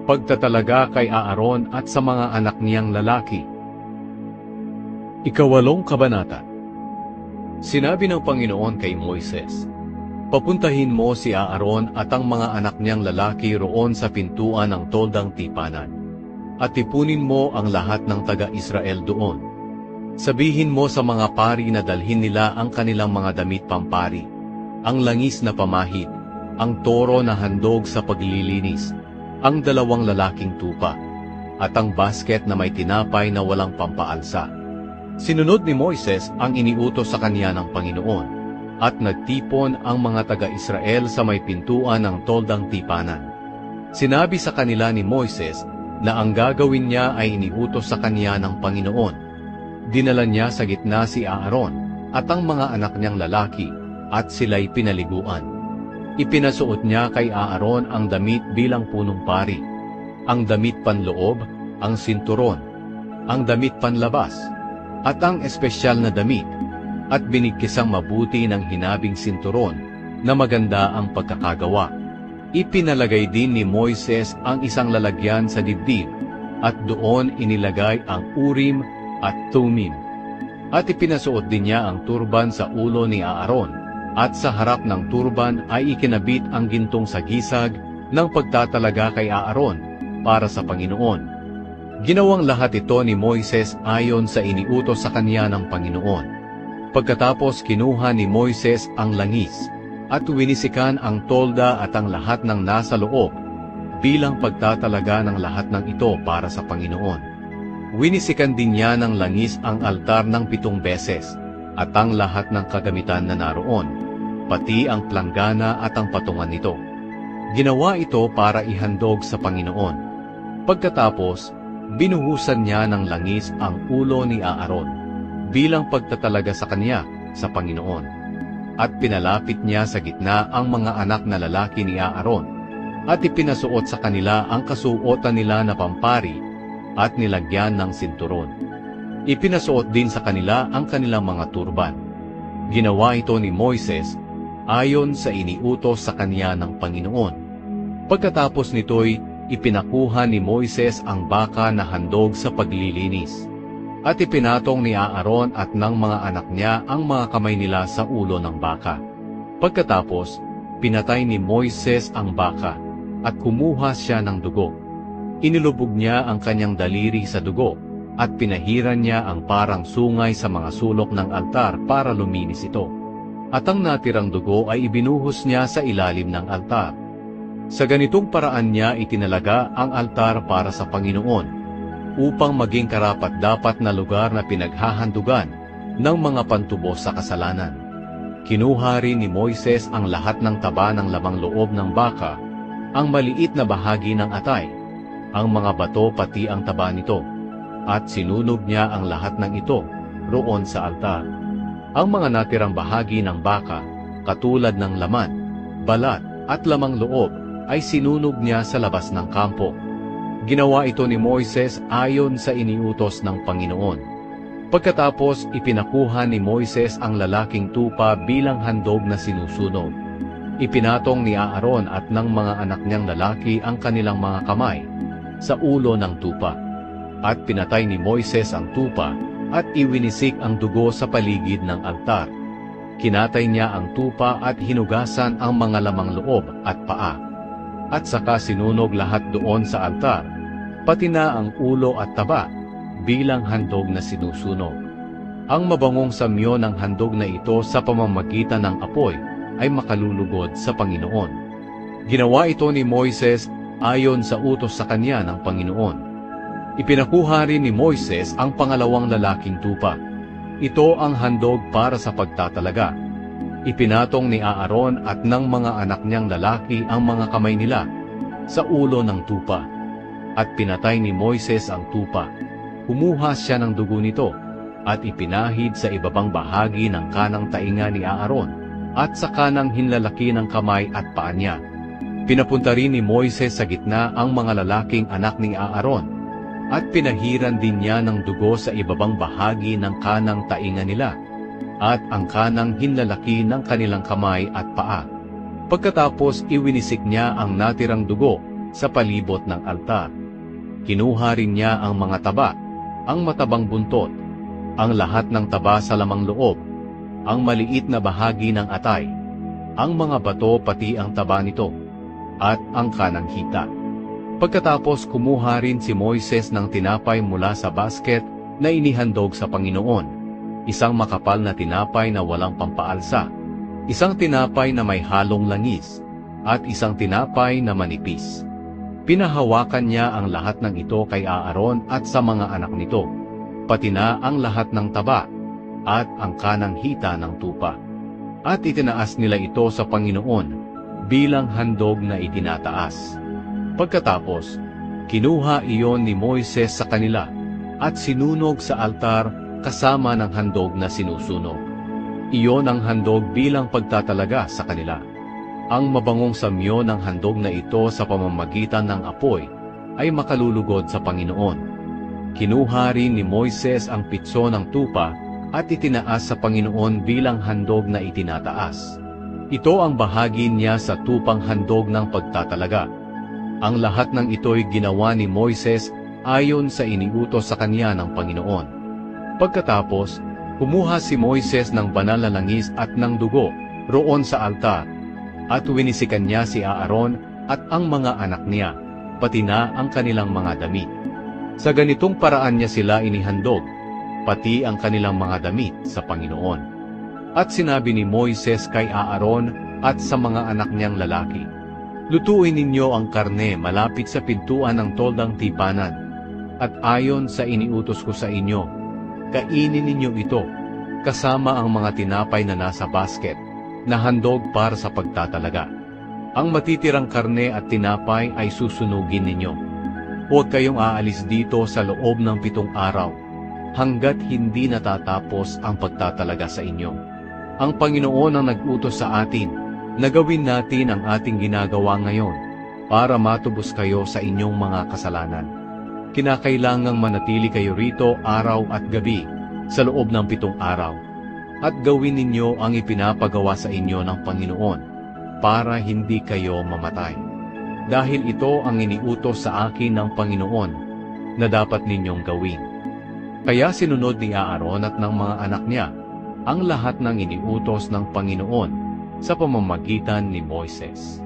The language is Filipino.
Pagtatalaga kay Aaron at sa mga anak niyang lalaki. Ikawalong kabanata. Sinabi ng Panginoon kay Moises, "Papuntahin mo si Aaron at ang mga anak niyang lalaki roon sa pintuan ng toldang tipanan, at tipunin mo ang lahat ng taga-Israel doon. Sabihin mo sa mga pari na dalhin nila ang kanilang mga damit pampari, ang langis na pamahid, ang toro na handog sa paglilinis, ang 2 lalaking tupa, at ang basket na may tinapay na walang pampaalsa." Sinunod ni Moises ang iniutos sa kanya ng Panginoon, at nagtipon ang mga taga-Israel sa may pintuan ng toldang tipanan. Sinabi sa kanila ni Moises na ang gagawin niya ay iniutos sa kanya ng Panginoon. Dinala niya sa gitna si Aaron at ang mga anak niyang lalaki, at sila'y pinaliguan. Ipinasuot niya kay Aaron ang damit bilang punong pari, ang damit panloob, ang sinturon, ang damit panlabas, at ang espesyal na damit, at binigkisang mabuti ng hinabing sinturon na maganda ang pagkakagawa. Ipinalagay din ni Moises ang isang lalagyan sa dibdib, at doon inilagay ang Urim at Thummim. At ipinasuot din niya ang turban sa ulo ni Aaron, at sa harap ng turban ay ikinabit ang gintong sagisag ng pagtatalaga kay Aaron para sa Panginoon. Ginawang lahat ito ni Moises ayon sa iniutos sa kanya ng Panginoon. Pagkatapos kinuha ni Moises ang langis, at winisikan ang tolda at ang lahat ng nasa loob, bilang pagtatalaga ng lahat ng ito para sa Panginoon. Winisikan din niya ng langis ang altar ng 7 beses, at ang lahat ng kagamitan na naroon, pati ang planggana at ang patungan nito. Ginawa ito para ihandog sa Panginoon. Pagkatapos, binuhusan niya ng langis ang ulo ni Aaron, bilang pagtatalaga sa kanya sa Panginoon. At pinalapit niya sa gitna ang mga anak na lalaki ni Aaron, at ipinasuot sa kanila ang kasuotan nila na pampari, at nilagyan ng sinturon. Ipinasuot din sa kanila ang kanilang mga turban. Ginawa ito ni Moises ayon sa iniutos sa kanya ng Panginoon. Pagkatapos nito'y ipinakuha ni Moises ang baka na handog sa paglilinis, at ipinatong ni Aaron at ng mga anak niya ang mga kamay nila sa ulo ng baka. Pagkatapos, pinatay ni Moises ang baka, at kumuha siya ng dugo. Inilubog niya ang kanyang daliri sa dugo, at pinahiran niya ang parang sungay sa mga sulok ng altar para luminis ito. At ang natirang dugo ay ibinuhos niya sa ilalim ng altar. Sa ganitong paraan niya itinalaga ang altar para sa Panginoon, upang maging karapat-dapat na lugar na pinaghahandugan ng mga pantubos sa kasalanan. Kinuha rin ni Moises ang lahat ng taba ng lamang loob ng baka, ang maliit na bahagi ng atay, ang mga bato pati ang taba nito, at sinunog niya ang lahat ng ito roon sa altar. Ang mga natirang bahagi ng baka, katulad ng laman, balat at lamang loob, ay sinunog niya sa labas ng kampo. Ginawa ito ni Moises ayon sa iniutos ng Panginoon. Pagkatapos, ipinakuha ni Moises ang lalaking tupa bilang handog na sinusunog. Ipinatong ni Aaron at ng mga anak niyang lalaki ang kanilang mga kamay sa ulo ng tupa. At pinatay ni Moises ang tupa, at iwinisik ang dugo sa paligid ng altar. Kinatay niya ang tupa at hinugasan ang mga lamang loob at paa. At saka sinunog lahat doon sa altar, pati na ang ulo at taba, bilang handog na sinusunog. Ang mabangong samyo ng handog na ito sa pamamagitan ng apoy ay makalulugod sa Panginoon. Ginawa ito ni Moises ayon sa utos sa kanya ng Panginoon. Ipinakuha rin ni Moises ang pangalawang lalaking tupa. Ito ang handog para sa pagtatalaga. Ipinatong ni Aaron at ng mga anak niyang lalaki ang mga kamay nila sa ulo ng tupa, at pinatay ni Moises ang tupa. Kumuha siya ng dugo nito, at ipinahid sa ibabang bahagi ng kanang tainga ni Aaron, at sa kanang hinlalaki ng kamay at paa niya. Pinapunta rin ni Moises sa gitna ang mga lalaking anak ni Aaron, at pinahiran din niya ng dugo sa ibabang bahagi ng kanang tainga nila, at ang kanang hinlalaki ng kanilang kamay at paa. Pagkatapos iwinisik niya ang natirang dugo sa palibot ng altar. Kinuha rin niya ang mga taba, ang matabang buntot, ang lahat ng taba sa lamang loob, ang maliit na bahagi ng atay, ang mga bato pati ang taba nito, at ang kanang hita. Pagkatapos kumuha rin si Moises ng tinapay mula sa basket na inihandog sa Panginoon, isang makapal na tinapay na walang pampaalsa, isang tinapay na may halong langis, at isang tinapay na manipis. Pinahawakan niya ang lahat ng ito kay Aaron at sa mga anak nito, pati na ang lahat ng taba at ang kanang hita ng tupa. At itinaas nila ito sa Panginoon bilang handog na itinataas. Pagkatapos, kinuha iyon ni Moises sa kanila at sinunog sa altar kasama ng handog na sinusunog. Iyon ang handog bilang pagtatalaga sa kanila. Ang mabangong samyo ng handog na ito sa pamamagitan ng apoy ay makalulugod sa Panginoon. Kinuha rin ni Moises ang pitso ng tupa at itinaas sa Panginoon bilang handog na itinataas. Ito ang bahagi niya sa tupang handog ng pagtatalaga. Ang lahat ng ito'y ginawa ni Moises ayon sa iniutos sa kanya ng Panginoon. Pagkatapos, kumuha si Moises ng banal na langis at ng dugo roon sa altar, at winisikan niya si Aaron at ang mga anak niya, pati na ang kanilang mga damit. Sa ganitong paraan niya sila inihandog, pati ang kanilang mga damit sa Panginoon. At sinabi ni Moises kay Aaron at sa mga anak niyang lalaki, "Lutuin ninyo ang karne malapit sa pintuan ng toldang tipanan, at ayon sa iniutos ko sa inyo, kainin ninyo ito, kasama ang mga tinapay na nasa basket, na handog para sa pagtatalaga. Ang matitirang karne at tinapay ay susunugin ninyo. Huwag kayong aalis dito sa loob ng 7 araw, hanggat hindi natatapos ang pagtatalaga sa inyo. Ang Panginoon ang nag-utos sa atin na gawin natin ang ating ginagawa ngayon para matubos kayo sa inyong mga kasalanan. Kinakailangang manatili kayo rito araw at gabi sa loob ng 7 araw. At gawin ninyo ang ipinapagawa sa inyo ng Panginoon para hindi kayo mamatay. Dahil ito ang iniutos sa akin ng Panginoon na dapat ninyong gawin." Kaya sinunod ni Aaron at ng mga anak niya ang lahat ng iniutos ng Panginoon sa pamamagitan ni Moises.